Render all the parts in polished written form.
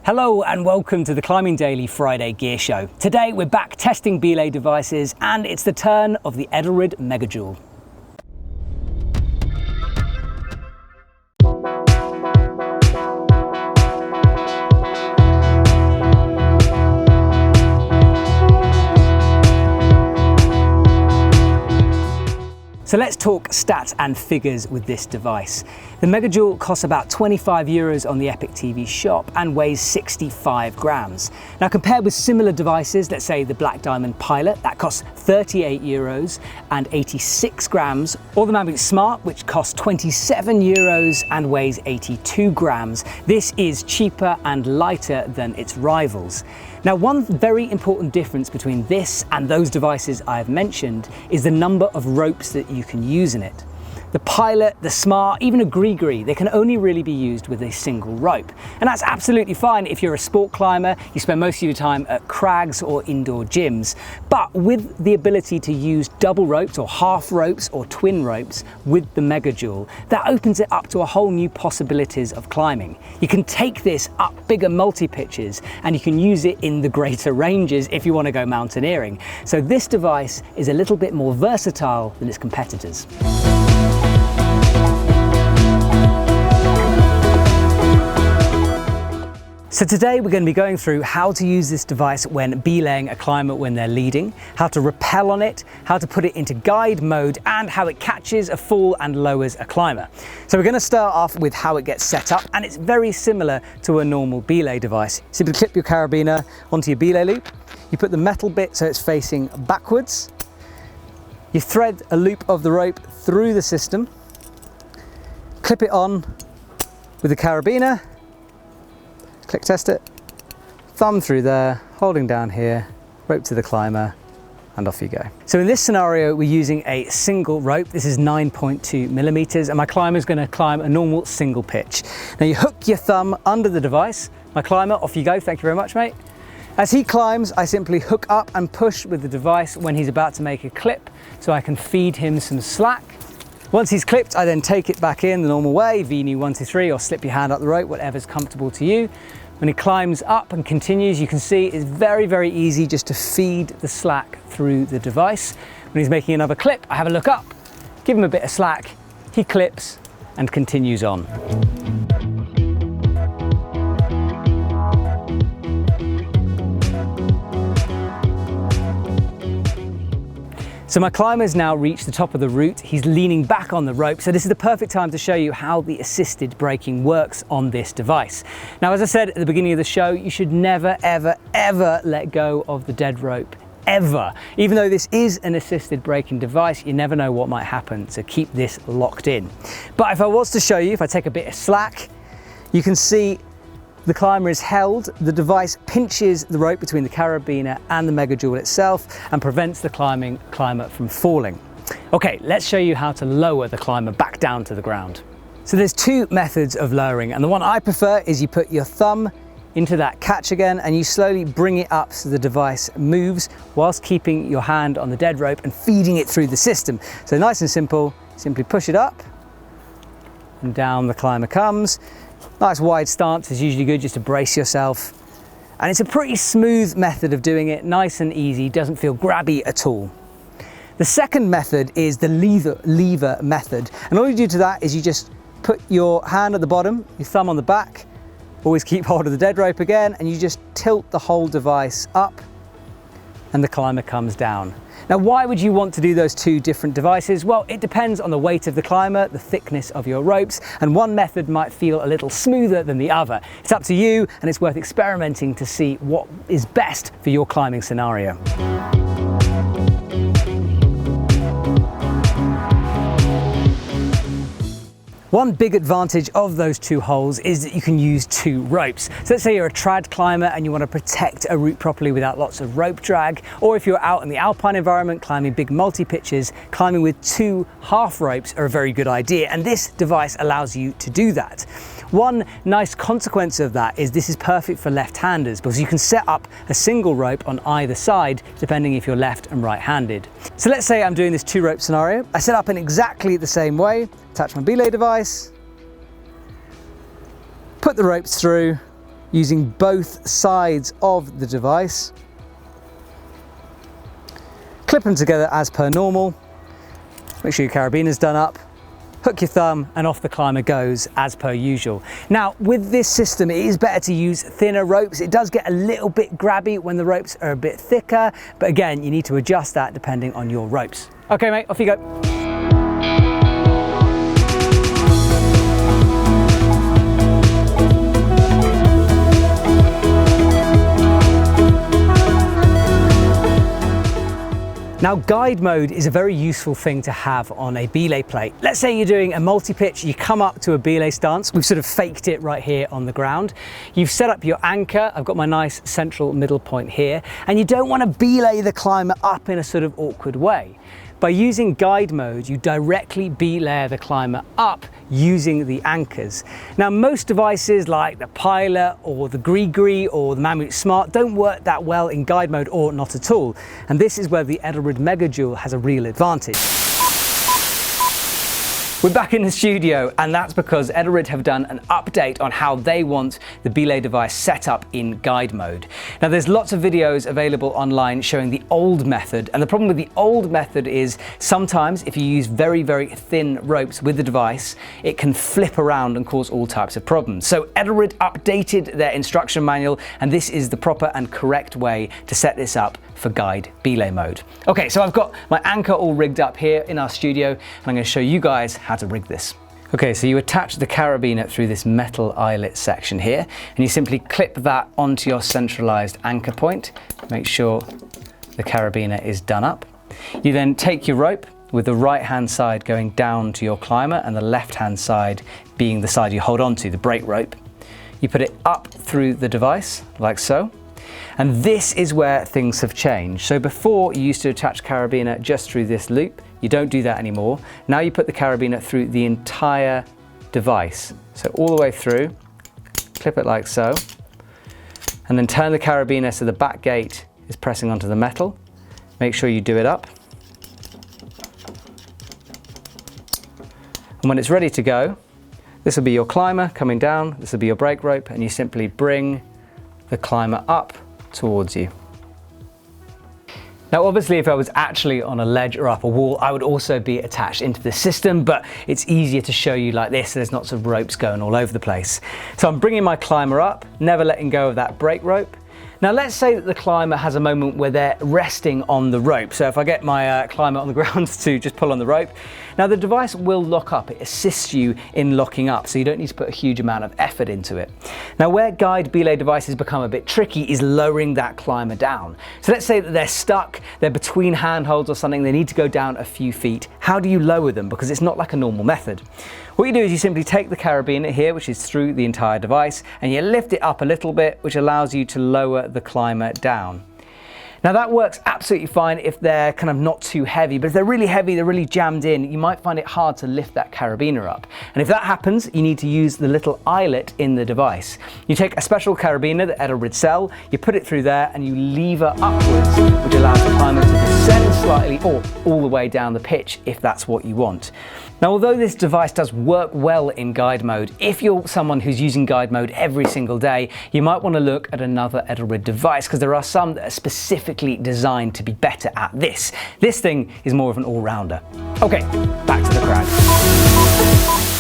Hello and welcome to the Climbing Daily Friday Gear Show. Today we're back testing belay devices and it's the turn of the Edelrid Mega Jul. So let's talk stats and figures with this device. The Megajoule costs about €25 on the Epic TV shop and weighs 65 grams. Now compared with similar devices, let's say the Black Diamond Pilot, that costs €38 and 86 grams, or the Mavic Smart, which costs €27 and weighs 82 grams. This is cheaper and lighter than its rivals. Now, one very important difference between this and those devices I've mentioned is the number of ropes that you can use in it. The Pilot, the Smart, even a Gree, they can only really be used with a single rope. And that's absolutely fine if you're a sport climber, you spend most of your time at crags or indoor gyms. But with the ability to use double ropes or half ropes or twin ropes with the Megajoule, that opens it up to a whole new possibilities of climbing. You can take this up bigger multi-pitches and you can use it in the greater ranges if you want to go mountaineering. So this device is a little bit more versatile than its competitors. So today we're going to be going through how to use this device when belaying a climber when they're leading, how to rappel on it, how to put it into guide mode, and how it catches a fall and lowers a climber. So we're going to start off with how it gets set up, and it's very similar to a normal belay device. Simply clip your carabiner onto your belay loop, you put the metal bit so it's facing backwards, you thread a loop of the rope through the system, clip it on with the carabiner, click test it, thumb through there, holding down here, rope to the climber, and off you go. So in this scenario, we're using a single rope. This is 9.2 millimeters, and my climber is going to climb a normal single pitch. Now you hook your thumb under the device. My climber, off you go. Thank you very much, mate. As he climbs, I simply hook up and push with the device when he's about to make a clip, so I can feed him some slack. Once he's clipped, I then take it back in the normal way, V-knee 1, 2, 3, or slip your hand up the rope, whatever's comfortable to you. When he climbs up and continues, you can see it's very, very easy just to feed the slack through the device. When he's making another clip, I have a look up, give him a bit of slack, he clips and continues on. So my climber's now reached the top of the route. He's leaning back on the rope. So this is the perfect time to show you how the assisted braking works on this device. Now, as I said at the beginning of the show, you should never, ever, ever let go of the dead rope. Ever. Even though this is an assisted braking device, you never know what might happen. So keep this locked in. But if I was to show you, if I take a bit of slack, you can see the climber is held, the device pinches the rope between the carabiner and the Megajoule itself and prevents the climber from falling. Okay, let's show you how to lower the climber back down to the ground. So there's two methods of lowering, and the one I prefer is you put your thumb into that catch again and you slowly bring it up so the device moves whilst keeping your hand on the dead rope and feeding it through the system. So nice and simple, simply push it up and down the climber comes. Nice wide stance is usually good just to brace yourself. And it's a pretty smooth method of doing it, nice and easy, doesn't feel grabby at all. The second method is the lever method. And all you do to that is you just put your hand at the bottom, your thumb on the back, always keep hold of the dead rope again, and you just tilt the whole device up and the climber comes down. Now, why would you want to do those two different devices? Well, it depends on the weight of the climber, the thickness of your ropes, and one method might feel a little smoother than the other. It's up to you, and it's worth experimenting to see what is best for your climbing scenario. One big advantage of those two holes is that you can use two ropes. So let's say you're a trad climber and you want to protect a route properly without lots of rope drag, or if you're out in the alpine environment climbing big multi-pitches, climbing with two half ropes are a very good idea, and this device allows you to do that. One nice consequence of that is this is perfect for left-handers because you can set up a single rope on either side depending if you're left and right-handed. So let's say I'm doing this two rope scenario. I set up in exactly the same way, attach my belay device, put the ropes through, using both sides of the device. Clip them together as per normal. Make sure your carabiner's done up. Hook your thumb and off the climber goes as per usual. Now with this system, it is better to use thinner ropes. It does get a little bit grabby when the ropes are a bit thicker, but again, you need to adjust that depending on your ropes. Okay mate, off you go. Now guide mode is a very useful thing to have on a belay plate. Let's say you're doing a multi-pitch, you come up to a belay stance. We've sort of faked it right here on the ground. You've set up your anchor. I've got my nice central middle point here, and you don't want to belay the climber up in a sort of awkward way. By using guide mode, you directly belay the climber up using the anchors. Now, most devices like the Pilot or the Gree or the Mammut Smart don't work that well in guide mode or not at all. And this is where the Edelrid Mega Jul has a real advantage. We're back in the studio, and that's because Edelrid have done an update on how they want the belay device set up in guide mode. Now there's lots of videos available online showing the old method, and the problem with the old method is sometimes if you use very, very thin ropes with the device, it can flip around and cause all types of problems. So Edelrid updated their instruction manual, and this is the proper and correct way to set this up for guide belay mode. Okay, so I've got my anchor all rigged up here in our studio, and I'm going to show you guys how to rig this. Okay, so you attach the carabiner through this metal eyelet section here, and you simply clip that onto your centralized anchor point. Make sure the carabiner is done up. You then take your rope with the right hand side going down to your climber and the left hand side being the side you hold on to, the brake rope. You put it up through the device like so. And this is where things have changed. So before you used to attach carabiner just through this loop. You don't do that anymore. Now you put the carabiner through the entire device. So all the way through, clip it like so, and then turn the carabiner so the back gate is pressing onto the metal. Make sure you do it up. And when it's ready to go, this will be your climber coming down, this will be your brake rope, and you simply bring the climber up towards you. Now obviously if I was actually on a ledge or up a wall, I would also be attached into the system, but it's easier to show you like this. There's lots of ropes going all over the place. So I'm bringing my climber up, never letting go of that brake rope. Now let's say that the climber has a moment where they're resting on the rope. So if I get my climber on the ground to just pull on the rope, now the device will lock up. It assists you in locking up, so you don't need to put a huge amount of effort into it. Now where guide belay devices become a bit tricky is lowering that climber down. So let's say that they're stuck, they're between handholds or something, they need to go down a few feet. How do you lower them? Because it's not like a normal method. What you do is you simply take the carabiner here, which is through the entire device, and you lift it up a little bit, which allows you to lower the climber down. Now that works absolutely fine if they're kind of not too heavy, but if they're really heavy, they're really jammed in, you might find it hard to lift that carabiner up. And if that happens, you need to use the little eyelet in the device. You take a special carabiner that Edelrid sell, you put it through there and you lever upwards, which allows the climber to descend slightly or all the way down the pitch if that's what you want. Now, although this device does work well in guide mode, if you're someone who's using guide mode every single day, you might want to look at another Edelrid device because there are some that are specifically designed to be better at this. This thing is more of an all-rounder. Okay, back to the crowd.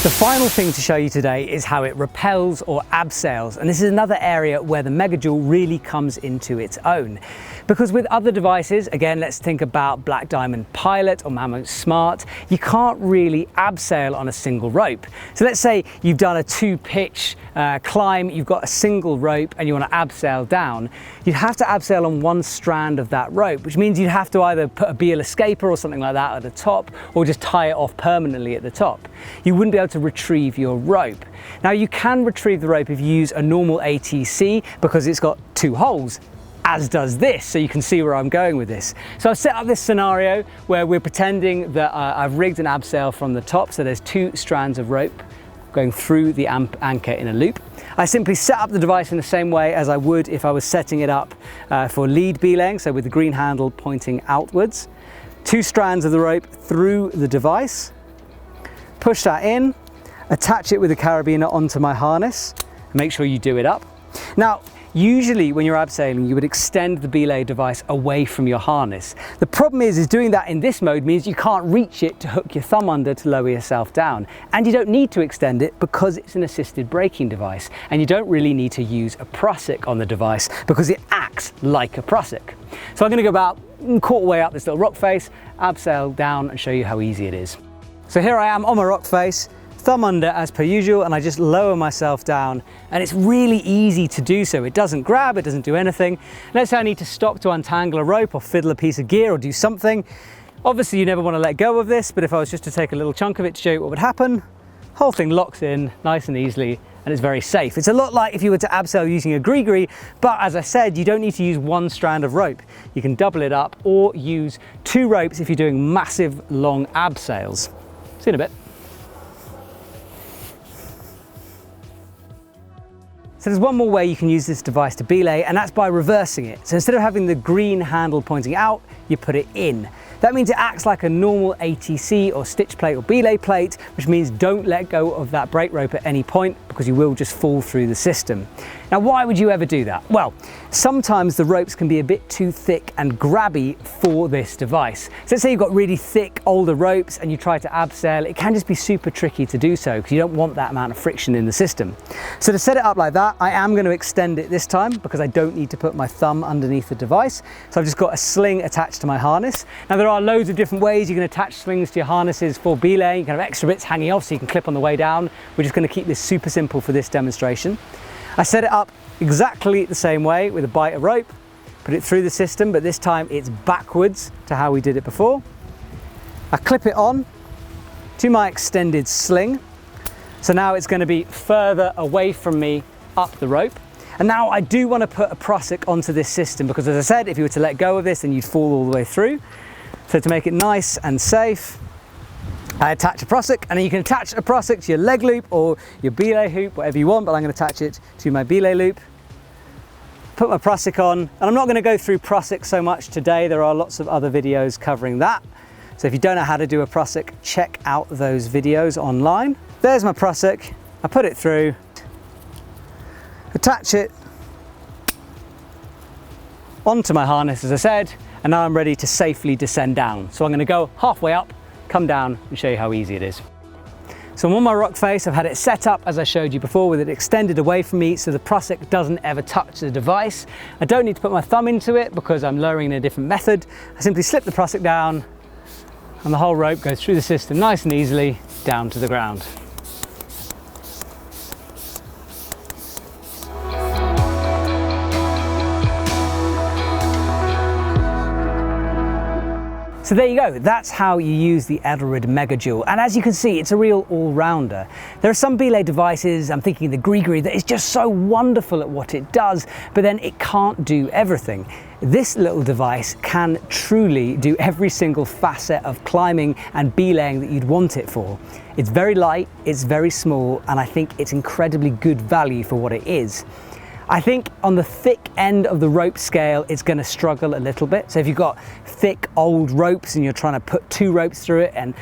The final thing to show you today is how it rappels or abseils, and this is another area where the Megajoule really comes into its own. Because with other devices, again, let's think about Black Diamond Pilot or Mammut Smart, you can't really abseil on a single rope. So let's say you've done a 2-pitch climb, you've got a single rope and you want to abseil down, you'd have to abseil on one strand of that rope, which means you'd have to either put a Beal escaper or something like that at the top, or just tie it off permanently at the top. You wouldn't be able to retrieve your rope. Now you can retrieve the rope if you use a normal ATC because it's got 2 holes, as does this, so you can see where I'm going with this. So I've set up this scenario where we're pretending that I've rigged an abseil from the top, so there's 2 strands of rope going through the anchor in a loop. I simply set up the device in the same way as I would if I was setting it up for lead belaying, so with the green handle pointing outwards. 2 strands of the rope through the device, push that in, attach it with the carabiner onto my harness, make sure you do it up. Now, usually when you're abseiling, you would extend the belay device away from your harness. The problem is doing that in this mode means you can't reach it to hook your thumb under to lower yourself down. And you don't need to extend it because it's an assisted braking device. And you don't really need to use a prusik on the device because it acts like a prusik. So I'm going to go about a quarter way up this little rock face, abseil down and show you how easy it is. So here I am on my rock face, thumb under as per usual, and I just lower myself down, and it's really easy to do so. It doesn't grab, it doesn't do anything. Let's say I need to stop to untangle a rope or fiddle a piece of gear or do something. Obviously you never want to let go of this, but if I was just to take a little chunk of it to show you what would happen, the whole thing locks in nice and easily, and it's very safe. It's a lot like if you were to abseil using a gree-gree, but as I said, you don't need to use one strand of rope. You can double it up or use 2 ropes if you're doing massive long abseils. See you in a bit. So there's one more way you can use this device to belay, and that's by reversing it. So instead of having the green handle pointing out, you put it in. That means it acts like a normal ATC or stitch plate or belay plate, which means don't let go of that brake rope at any point because you will just fall through the system. Now, why would you ever do that? Well, sometimes the ropes can be a bit too thick and grabby for this device. So let's say you've got really thick, older ropes and you try to abseil, it can just be super tricky to do so because you don't want that amount of friction in the system. So to set it up like that, I am going to extend it this time because I don't need to put my thumb underneath the device. So I've just got a sling attached to my harness. Now there are loads of different ways you can attach slings to your harnesses for belaying. You can have extra bits hanging off so you can clip on the way down. We're just going to keep this super simple for this demonstration. I set it up exactly the same way with a bite of rope, put it through the system, but this time it's backwards to how we did it before. I clip it on to my extended sling. So now it's going to be further away from me up the rope. And now I do want to put a prusik onto this system because, as I said, if you were to let go of this, then you'd fall all the way through. So to make it nice and safe, I attach a prusik, and then you can attach a prusik to your leg loop or your belay hoop, whatever you want, but I'm going to attach it to my belay loop. Put my prusik on, and I'm not going to go through prusik so much today. There are lots of other videos covering that. So if you don't know how to do a prusik, check out those videos online. There's my prusik. I put it through, attach it onto my harness, as I said, and now I'm ready to safely descend down. So I'm going to go halfway up, come down and show you how easy it is. So I'm on my rock face. I've had it set up as I showed you before with it extended away from me so the prusik doesn't ever touch the device. I don't need to put my thumb into it because I'm lowering in a different method. I simply slip the prusik down and the whole rope goes through the system nice and easily down to the ground. So there you go, that's how you use the Edelrid Mega Jul. And as you can see, it's a real all-rounder. There are some belay devices, I'm thinking the gree-gree, that is just so wonderful at what it does, but then it can't do everything. This little device can truly do every single facet of climbing and belaying that you'd want it for. It's very light, it's very small, and I think it's incredibly good value for what it is. I think on the thick end of the rope scale, it's going to struggle a little bit. So if you've got thick old ropes and you're trying to put 2 ropes through it and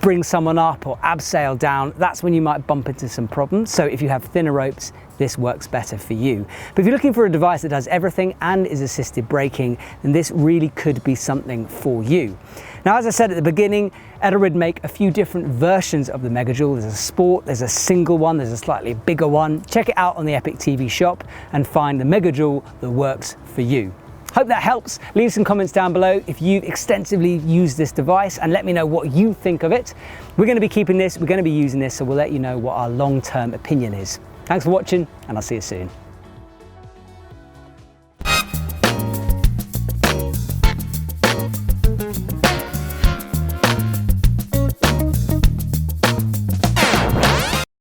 bring someone up or abseil down, that's when you might bump into some problems. So if you have thinner ropes, this works better for you. But if you're looking for a device that does everything and is assisted braking, then this really could be something for you. Now, as I said at the beginning, Edelrid make a few different versions of the Megajoule. There's a sport, there's a single one, there's a slightly bigger one. Check it out on the Epic TV shop and find the Megajoule that works for you. Hope that helps. Leave some comments down below if you've extensively used this device and let me know what you think of it. We're going to be keeping this, we're going to be using this, so we'll let you know what our long-term opinion is. Thanks for watching, and I'll see you soon.